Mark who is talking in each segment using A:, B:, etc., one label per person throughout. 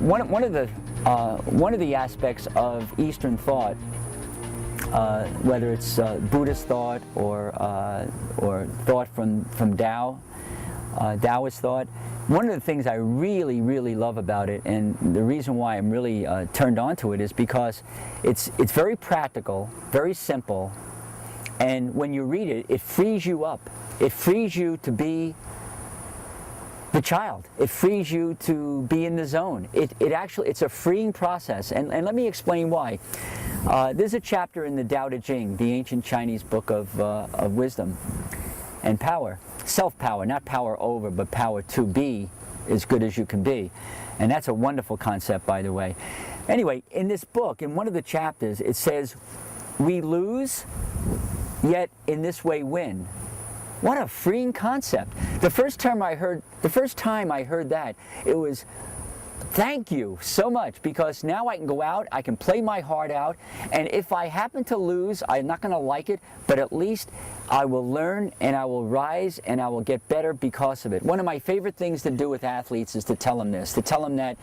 A: one of the aspects of Eastern thought, whether it's Buddhist thought or thought from Tao, Taoist thought, one of the things I really, really love about it, and the reason why I'm really turned on to it, is because it's very practical, very simple, and when you read it, it frees you up. It frees you to be the child. It frees you to be in the zone. It's a freeing process, and let me explain why. There's a chapter in the Tao Te Ching, the ancient Chinese book of wisdom and power. Self-power, not power over, but power to be as good as you can be. And that's a wonderful concept, by the way. Anyway, in this book, in one of the chapters, it says, we lose, yet in this way win. What a freeing concept. The first time I heard that, it was, thank you so much, because now I can go out, I can play my heart out, and if I happen to lose, I'm not going to like it, but at least I will learn and I will rise and I will get better because of it. One of my favorite things to do with athletes is to tell them this, to tell them that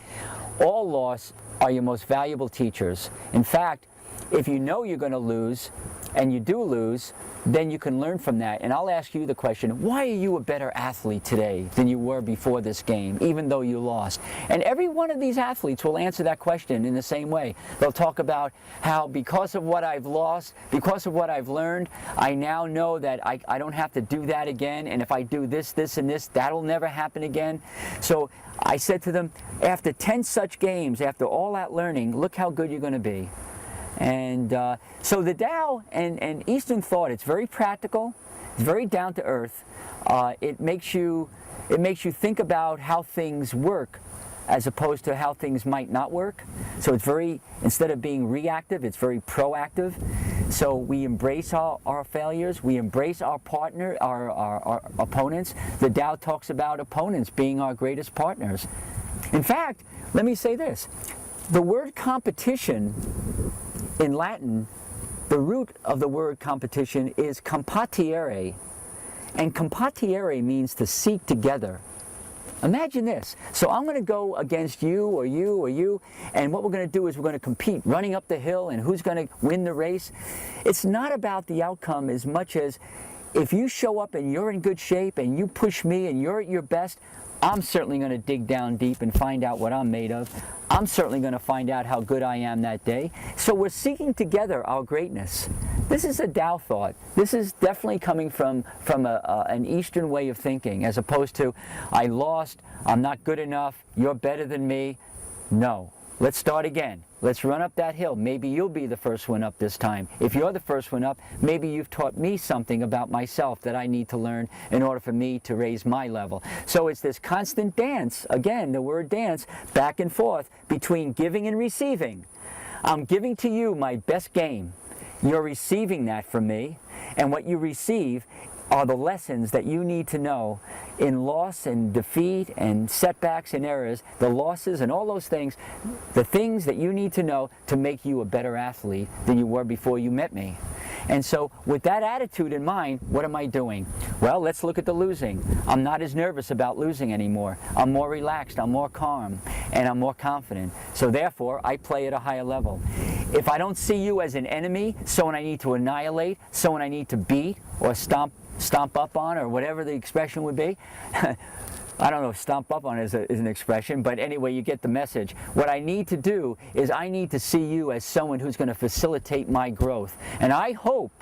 A: all loss are your most valuable teachers. In fact, if you know you're going to lose, and you do lose, then you can learn from that. And I'll ask you the question, why are you a better athlete today than you were before this game, even though you lost? And every one of these athletes will answer that question in the same way. They'll talk about how because of what I've lost, because of what I've learned, I now know that I don't have to do that again, and if I do this, this, and this, that'll never happen again. So I said to them, after 10 such games, after all that learning, look how good you're going to be. And so the Tao and Eastern thought, it's very practical, it's very down to earth. It makes you think about how things work as opposed to how things might not work. So it's very, instead of being reactive, it's very proactive. So we embrace our failures, we embrace our partner, our opponents. The Tao talks about opponents being our greatest partners. In fact, let me say this, the word competition in Latin, the root of the word competition is compatire, and compatire means to seek together. Imagine this. So I'm going to go against you or you or you, and what we're going to do is we're going to compete, running up the hill, and who's going to win the race. It's not about the outcome as much as if you show up and you're in good shape and you push me and you're at your best, I'm certainly going to dig down deep and find out what I'm made of. I'm certainly going to find out how good I am that day. So we're seeking together our greatness. This is a Tao thought. This is definitely coming from an Eastern way of thinking, as opposed to, I lost, I'm not good enough, you're better than me. No. Let's start again. Let's run up that hill. Maybe you'll be the first one up this time. If you're the first one up, maybe you've taught me something about myself that I need to learn in order for me to raise my level. So it's this constant dance, again, the word dance, back and forth between giving and receiving. I'm giving to you my best game. You're receiving that from me, and what you receive are the lessons that you need to know in loss and defeat and setbacks and errors, the losses and all those things, the things that you need to know to make you a better athlete than you were before you met me. And so with that attitude in mind, what am I doing? Well, let's look at the losing. I'm not as nervous about losing anymore. I'm more relaxed, I'm more calm, and I'm more confident. So therefore, I play at a higher level. If I don't see you as an enemy, someone I need to annihilate, someone I need to beat or stomp up on, or whatever the expression would be. I don't know if stomp up on is an expression, but anyway, you get the message. What I need to do is I need to see you as someone who's going to facilitate my growth. And I hope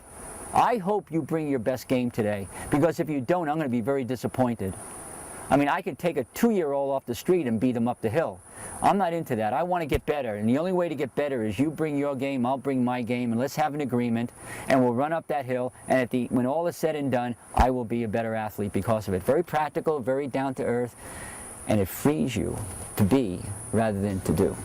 A: you bring your best game today, because if you don't, I'm going to be very disappointed. I mean, I could take a 2-year-old off the street and beat him up the hill. I'm not into that. I want to get better, and the only way to get better is you bring your game, I'll bring my game, and let's have an agreement, and we'll run up that hill, and when all is said and done, I will be a better athlete because of it. Very practical, very down to earth, and it frees you to be rather than to do.